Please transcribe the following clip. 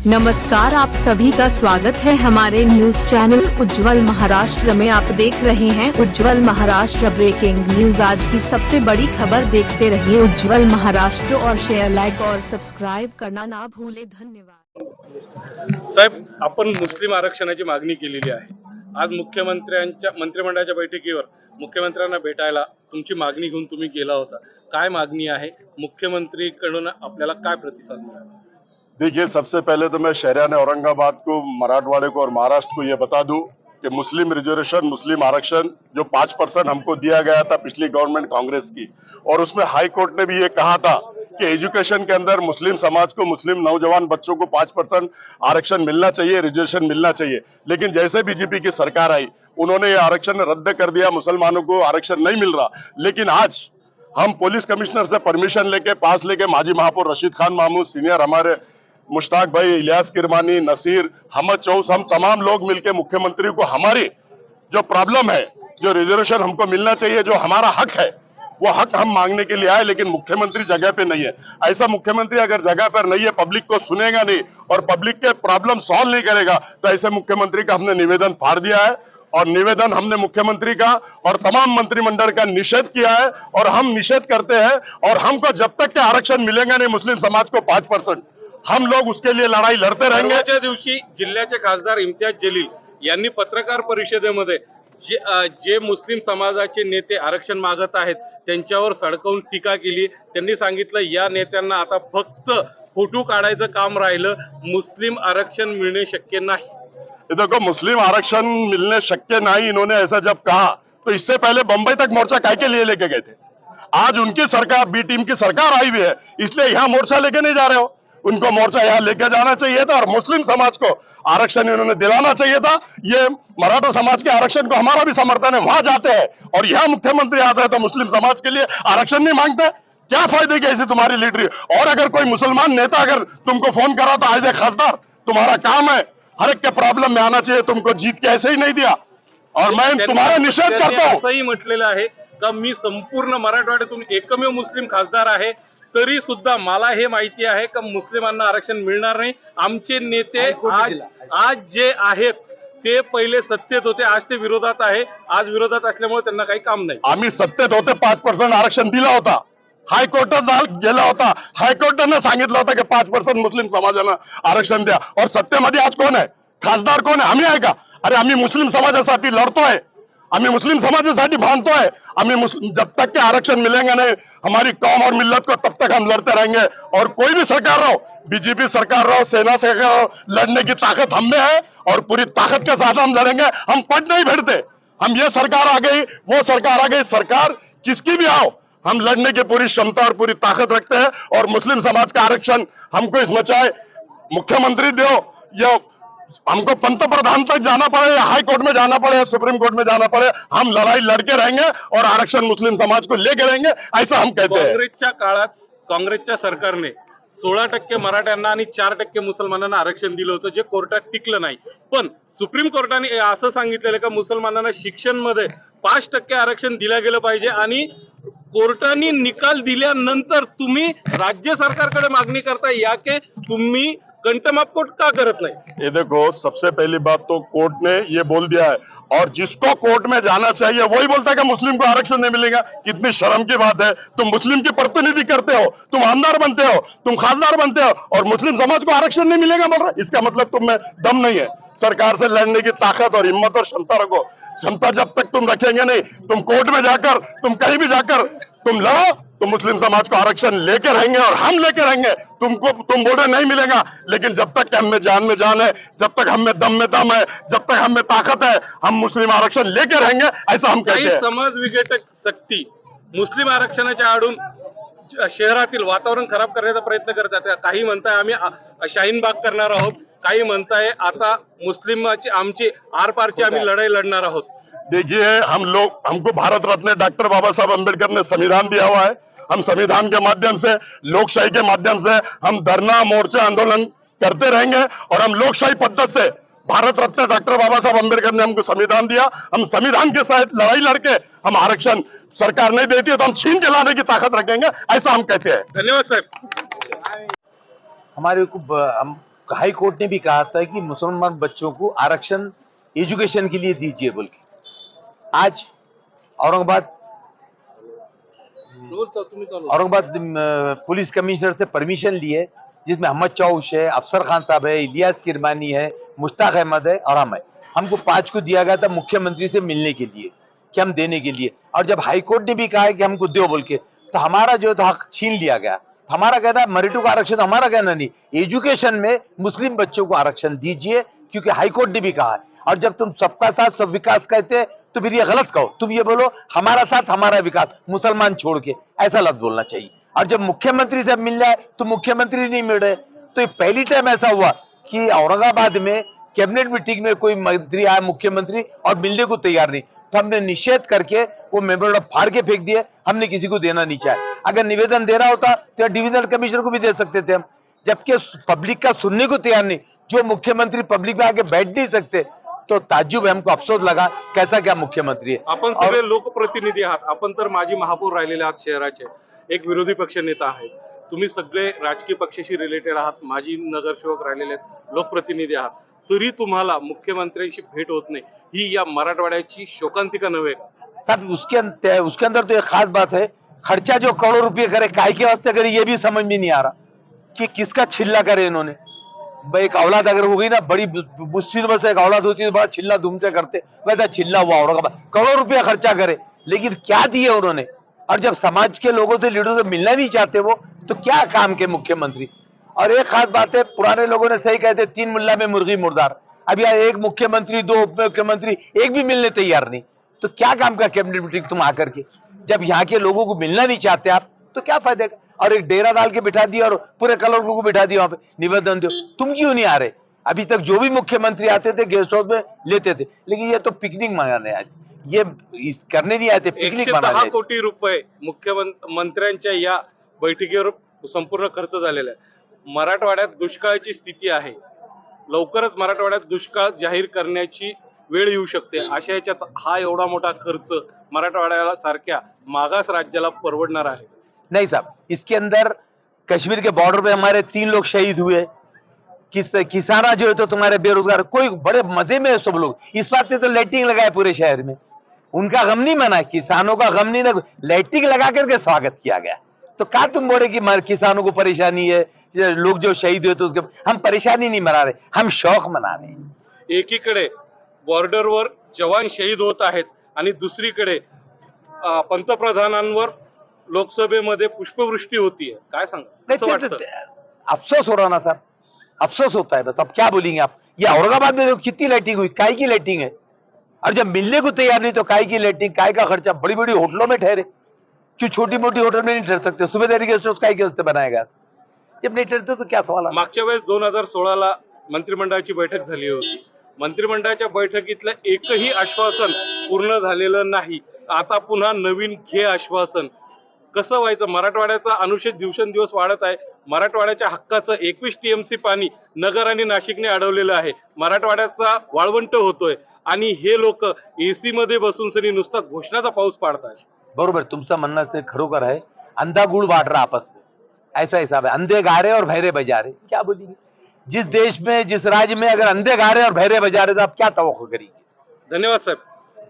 नमस्कार, आप सभी का स्वागत है हमारे न्यूज चैनल उज्जवल महाराष्ट्र में। आप देख रहे हैं उज्जवल महाराष्ट्र ब्रेकिंग न्यूज। आज की सबसे बड़ी खबर देखते रहिए उज्जवल महाराष्ट्र और शेयर, लाइक और सब्सक्राइब करना ना भूले। धन्यवाद। साहेब, आपण मुस्लिम आरक्षणाची मागणी केलेली आहे। आज मुख्यमंत्र्यांच्या मंत्रिमंडळाच्या बैठकीवर मुख्यमंत्र्यांना भेटायला तुमची मागणी घेऊन तुम्ही गेला होता। काय मागणी आहे? मुख्यमंत्रीकडून आपल्याला काय प्रतिसाद मिळाला? देखिए, सबसे पहले तो मैं शहरियान औरंगाबाद को, मराठवाड़े को और महाराष्ट्र को ये बता दूं कि मुस्लिम रिजर्वेशन, मुस्लिम आरक्षण जो 5% हमको दिया गया था पिछली गवर्नमेंट कांग्रेस की, और उसमें हाई कोर्ट ने भी ये कहा था कि एजुकेशन के अंदर मुस्लिम समाज को, मुस्लिम नौजवान बच्चों को 5% आरक्षण मिलना चाहिए, रिजर्वेशन मिलना चाहिए। लेकिन जैसे बीजेपी की सरकार आई, उन्होंने ये आरक्षण रद्द कर दिया, मुसलमानों को आरक्षण नहीं मिल रहा। लेकिन आज हम पुलिस कमिश्नर से परमिशन लेके, पास लेके, माजी महापौर रशीद खान महमूद, सीनियर हमारे मुश्ताक भाई, इलियास किरमानी, नसीर, हमद चौस, हम तमाम लोग मिलकर मुख्यमंत्री को हमारी जो प्रॉब्लम है, जो रिजर्वेशन हमको मिलना चाहिए, जो हमारा हक है, वो हक हम मांगने के लिए आए। लेकिन मुख्यमंत्री जगह पे नहीं है। ऐसा मुख्यमंत्री अगर जगह पर नहीं है, पब्लिक को सुनेगा नहीं और पब्लिक के प्रॉब्लम सॉल्व नहीं करेगा, तो ऐसे मुख्यमंत्री का हमने निवेदन फाड़ दिया है। और निवेदन हमने मुख्यमंत्री का और तमाम मंत्रिमंडल का निषेध किया है, और हम निषेध करते हैं। और हमको जब तक के आरक्षण मिलेगा नहीं मुस्लिम समाज को 5%, हम लोग उसके लिए लड़ाई लड़ते रहेंगे। परवाच्या दिवशी जिल्ह्याचे खासदार इम्तियाज जलील यांनी पत्रकार परिषदेमध्ये जे मुस्लिम समाजाचे नेते आरक्षण मागत आहेत त्यांच्यावर सडकवून टीका केली। त्यांनी सांगितलं या नेत्यांना आता फक्त फोटो काढायचं काम राहिलं, मुस्लिम आरक्षण मिळणे शक्य नाही। देखो, मुस्लिम आरक्षण मिलने शक्य नहीं, इन्होंने ऐसा जब कहा तो इससे पहले बंबई तक मोर्चा काय के लिए लेके गए थे? आज उनकी सरकार, बी टीम की सरकार आई हुई है, इसलिए यहाँ मोर्चा लेके नहीं जा रहे हो। उनको मोर्चा यहाँ लेके जाना चाहिए था और मुस्लिम समाज को आरक्षण इन्होंने दिलाना चाहिए था। ये मराठा समाज के आरक्षण को हमारा भी समर्थन है, वहां जाते हैं और यहाँ मुख्यमंत्री आता है तो मुस्लिम समाज के लिए आरक्षण नहीं मांगते। क्या फायदे की ऐसी तुम्हारी लीडरी? और अगर कोई मुसलमान नेता अगर तुमको फोन करा तो एज ए खासदार तुम्हारा काम है हर एक के प्रॉब्लम में आना चाहिए, तुमको जीत के ऐसे ही नहीं दिया। और मैं तुम्हारा निषेध करता हूँ। असंही म्हटलेलं आहे का मी संपूर्ण मराठवाड्यातून एकमेव मुस्लिम खासदार आहे, तरी सुद्धा मला हे माहिती आहे का मुस्लिमांना आरक्षण मिळणार नाही। आमचे नेते आज जे आहेत ते पहिले सत्तेत होते, आज ते विरोधात आहे। आज विरोधात असल्यामुळे त्यांना काही काम नाही। आम्ही सत्तेत होते, 5% आरक्षण दिला होता, हायकोर्टात गेला होता, हायकोर्टाने सांगितलं होतं की 5% मुस्लिम समाजाला आरक्षण द्या। और सत्तेमध्ये आज कोण आहे? खासदार कोण आहे? आम्ही आहे का? अरे आम्ही मुस्लिम समाजासाठी लढतोय, हमें मुस्लिम समाज भानतो है। हमें जब तक के आरक्षण मिलेंगे नहीं हमारी कौम और मिल्लत को, तब तक हम लड़ते रहेंगे। और कोई भी सरकार रहो, बीजेपी सरकार रहो, सेना सरकार रहो, लड़ने की ताकत हम में है और पूरी ताकत के साथ हम लड़ेंगे। हम पद नहीं भेजते। हम ये सरकार आ गई, वो सरकार आ गई, सरकार किसकी भी आओ, हम लड़ने की पूरी क्षमता और पूरी ताकत रखते हैं। और मुस्लिम समाज का आरक्षण हमको इसमें चाहे मुख्यमंत्री दो या हमको पंतप्रधान तक जाना पड़े, या हाई कोर्ट में जाना पड़े, या सुप्रीम कोर्ट में जाना पड़े, हम लड़ाई लड़के रहेंगे और आरक्षण मुस्लिम समाज को लेके रहेंगे, ऐसा हम कहते हैं। काँग्रेसच्या काळात काँग्रेसच्या सरकारने 16% मराठ्यांना आणि 4% मुसलमानांना आरक्षण दिलं होतं, जे कोर्टात टिकलं नाही। पण सुप्रीम कोर्टाने असं सांगितलेलं का मुसलमानांना शिक्षणमध्ये 5% आरक्षण दिलं गेलं पाहिजे आणि कोर्टाने निकाल दिल्यानंतर तुम्ही राज्य सरकारकडे मागणी करता या के तुम्ही कंटमाप कोर्ट का करत नहीं? ये देखो, सबसे पहली बात तो कोर्ट ने ये बोल दिया है, और जिसको कोर्ट में जाना चाहिए वही बोलता है कि मुस्लिम को आरक्षण नहीं मिलेगा। कितनी शर्म की बात है। तुम मुस्लिम की प्रतिनिधि करते हो, तुम आमदार बनते हो, तुम खासदार बनते हो, और मुस्लिम समाज को आरक्षण नहीं मिलेगा बोल रहा है। इसका मतलब तुम में दम नहीं है। सरकार से लड़ने की ताकत और हिम्मत और क्षमता रखो। क्षमता जब तक तुम रखेंगे नहीं, तुम कोर्ट में जाकर, तुम कहीं भी जाकर तुम लड़ो, तो मुस्लिम समाज को आरक्षण लेके रहेंगे और हम लेके रहेंगे। तुम बोल रहे नहीं मिलेगा, लेकिन जब तक हम में जान है, जब तक हम में दम है, जब तक हम में ताकत है, हम मुस्लिम आरक्षण लेके रहेंगे, ऐसा हम कहते हैं। समाज विघटक शक्ती मुस्लिम आरक्षणाच्या आडून शहरातील वातावरण खराब करण्याचा प्रयत्न करतात। काही म्हणताय आम्ही शाहीनबाग करणार आहोत, काही म्हणताय आता मुस्लिमाची आमची आरपारची आम्ही लढाई लढणार आहोत। देखिए, हमको भारत रत्न डॉक्टर बाबा साहब अम्बेडकर ने संविधान दिया हुआ है। हम संविधान के माध्यम से, लोकशाही के माध्यम से हम धरना, मोर्चा, आंदोलन करते रहेंगे। और हम लोकशाही पद्धति से, भारत रत्न डॉक्टर बाबा साहब अम्बेडकर ने हमको संविधान दिया, हम संविधान के साथ लड़ाई लड़के हम आरक्षण, सरकार नहीं देती है तो हम छीन के लाने की ताकत रखेंगे, ऐसा हम कहते हैं। धन्यवाद साहब। हमारे को हम हाई कोर्ट ने भी कहा था कि मुसलमान बच्चों को आरक्षण एजुकेशन के लिए दीजिए बोल के। आज औरंगाबाद पुलिस कमिश्नर से परमिशन लिए, जिसमें अहमद चौश है, अफसर खान साहब है, इलियास किरमानी है, मुश्ताक अहमद है और हम है। हमको 5 को दिया गया था मुख्यमंत्री से मिलने के लिए कि हम देने के लिए, और जब हाईकोर्ट ने भी कहा है कि हमको दो बोल के, तो हमारा जो है हक छीन लिया गया। हमारा कहना मरीटू का आरक्षण, हमारा कहना नहीं, एजुकेशन में मुस्लिम बच्चों को आरक्षण दीजिए, क्योंकि हाईकोर्ट ने भी कहा है। और जब तुम सबका साथ सब विकास कहते हैं तो फिर ये गलत कहो, तुम ये बोलो हमारा साथ हमारा विकास, मुसलमान छोड़ के, ऐसा लफ्ज बोलना चाहिए। और जब मुख्यमंत्री से मिल जाए तो मुख्यमंत्री नहीं मिल रहे, तो ये पहली टाइम ऐसा हुआ कि औरंगाबाद में कैबिनेट मीटिंग में कोई मंत्री आया मुख्यमंत्री और मिलने को तैयार नहीं, तो हमने निषेध करके वो मेमोरेंडम फाड़ के फेंक दिए। हमने किसी को देना नहीं चाहे। अगर निवेदन दे रहा होता तो डिविजनल कमिश्नर को भी दे सकते थे हम, जबकि पब्लिक का सुनने को तैयार नहीं। जो मुख्यमंत्री पब्लिक में आके बैठ नहीं सकते, तो ताज्जुब है, हमको अफसोस लगा कैसा क्या मुख्यमंत्री है। आपण सगळे लोकप्रतिनिधी आहात, आपण तर माजी महापौर राहिलेले आहात शहराचे, एक विरोधी पक्ष नेता आहेत, तुम्ही सगळे राजकीय पक्षाशी रिलेटेड आहात, माजी नगरसेवक राहिलेले आहेत, लोकप्रतिनिधी आहात, तरी तुम्हाला मुख्यमंत्र्यांशी भेट होत नाही, ही या मराठवाड्याची शोकांतिका नव्हे का? साहब उसके अंदर तो एक खास बात है, खर्चा जो करोड़ रुपए करे काय के वास्ते करे ये भी समझ में नहीं आ रहा कि किसका छिल्ला करे इन्होंने। भाई एक औलाद अगर हो गई ना, बड़ी मुसीबत से एक औलाद होती है, बड़ा छिल्ला धूमते करते, वैसा छिल्ला हुआ औरंगाबाद, करोड़ रुपया खर्चा करे, लेकिन क्या दिए उन्होंने। और जब समाज के लोगों से, लीडरों से मिलना नहीं चाहते वो, तो क्या काम के मुख्यमंत्री। और एक खास बात है, पुराने लोगों ने सही कहते, 3 मुल्ला में मुर्गी मुर्दार। अब यहाँ एक मुख्यमंत्री, 2 उप मुख्यमंत्री, एक भी मिलने तैयार नहीं, तो क्या काम का कैबिनेट मीटिंग तुम आकर के, जब यहाँ के लोगों को मिलना नहीं चाहते आप, तो क्या फायदा का। और एक डेरा डाल के बिठा दिया और पूरे कलर को बिठा दिया वहां पे, निवेदन दो। तुम क्यों नहीं आ रहे? अभी तक जो भी मुख्यमंत्री आते थे गेस्ट हाउस में लेते थे, लेकिन ये तो पिकनिक मनाने आए, ये करने नहीं आए थे, पिकनिक मनाने 110 कोटी रुपये मुख्यमंत्र्यांच्या या बैठकीवर संपूर्ण खर्च झालेला आहे। मराठवाड्यात दुष्काळाची स्थिती आहे, लवकरच मराठवाड्यात दुष्काळ जाहीर करण्याची वेळ येऊ शकते, अशा याच्यात हा एवढा मोठा खर्च मराठवाड्याला सारख्या मागास राज्याला परवडणार आहे? नहीं साहब, इसके अंदर कश्मीर के बॉर्डर पे हमारे 3 लोग शहीद हुए, किसाना जो है तो तुम्हारे बेरोजगार, कोई बड़े मजे में है सब लोग। इस बात से तो लाइटिंग लगाए पूरे शहर में, उनका गम नहीं मना, किसानों का गम नहीं, लाइटिंग लगा करके स्वागत किया गया। तो क्या तुम बोले कि किसानों को परेशानी है, लोग जो शहीद हुए तो उसके, हम परेशानी नहीं मना रहे, हम शौक मना रहे हैं। एकीकडे बॉर्डरवर जवान शहीद होत आहेत आणि दुसरीकडे पंतप्रधानांवर लोकसभेमध्ये पुष्पवृष्टी होती है, काय सांगा? अफसोस हो रहा ना सर, अफसोस होता है बस। अब क्या बोलेंगे आप। ये औरंगाबाद में कितनी लाइटिंग हुई, काय की लाइटिंग है, और जब मिलने को तैयार नहीं तो काय की लाइटिंग, काय का खर्चा। बड़ी बड़ी होटलों में ठहरे, क्यों छोटी मोटी होटल में नहीं ठहर सकते? सुबेदारी गेस्ट हाउस काय के वास्ते बनाएगा, जब नहीं ठहरते तो क्या सवाल है। मागच्या वेळेस 2016ला मंत्रिमंडळाची बैठक झाली होती, मंत्रिमंडळाच्या बैठकीतलं एकही आश्वासन पूर्ण झालेलं नाही, आता पुन्हा नवीन घे आश्वासन, कसं व्हायचं? मराठवाड्याचा अनुशेष दिवसेंदिवस वाढत आहे, मराठवाड्याच्या हक्काचं 21 TMC पाणी नगर आणि नाशिकने अडवलेलं आहे, मराठवाड्याचा वाळवंट होतोय आणि हे लोक एसी मध्ये बसून सरी नुसता घोषणाचा पाऊस पाडतायत। बरोबर, तुमचं म्हणणं से खरोखर है, अंधा गुड़ बांट रहा आपस में, ऐसा हिसाब है, अंधे गा रहे और बहरे बजा रहे, क्या बोलेंगे। जिस देश में, जिस राज्य में अगर अंधे गा रहे और बहरे बजा रहे तो आप क्या तवक्को करेंगे। धन्यवाद साहब।